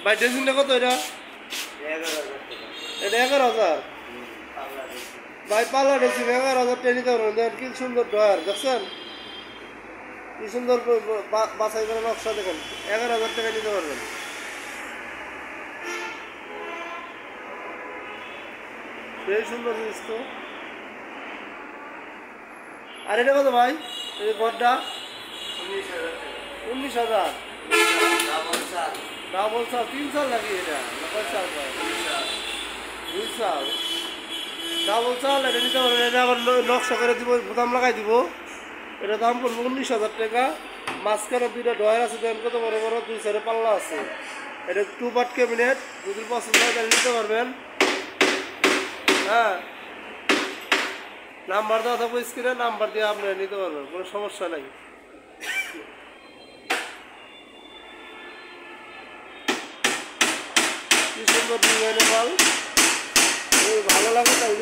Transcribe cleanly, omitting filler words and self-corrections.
ভাই ড্রেসিংটা কত এটা? এটা 11,000। ভাই পাল্লা ড্রেসিং 11,000 টাকা নিতে পারবেন। দেখেন কি সুন্দর ড্রয়ার, দেখছেন কি সুন্দর বাছাই করে নকশা, দেখেন 11,000 টাকা নিতে পারবেন। বেশ সুন্দর জিনিস তো। আর এটা কত ভাই? এই ঘরটা 19,000। ডাবল চাল 3 চাল নাকি এটা? কয় চাল ভাই? 2 চাল। ডাবল চাল এটা নিতে পারবেন। এটা আবার নকশা করে দিব, বোতাম লাগাই দিব। এটা দাম পড়বে 19,000 টাকা। মাঝখানে 2টা ডয়ার আছে, দেখেন কত বড় বড়, 2 সাইডে পাল্লা আছে। এটা 2 পার্ট ক্যাবিনেট, যদি পছন্দ হয় তাহলে নিতে পারবেন। হ্যাঁ, নাম্বার দেওয়া থাকবে স্ক্রিনে, নাম্বার দিয়ে আপনারা নিতে পারবেন, কোনো সমস্যা নাই। কি সুন্দর ডিজাইনের মাল, ভালো লাগে তাই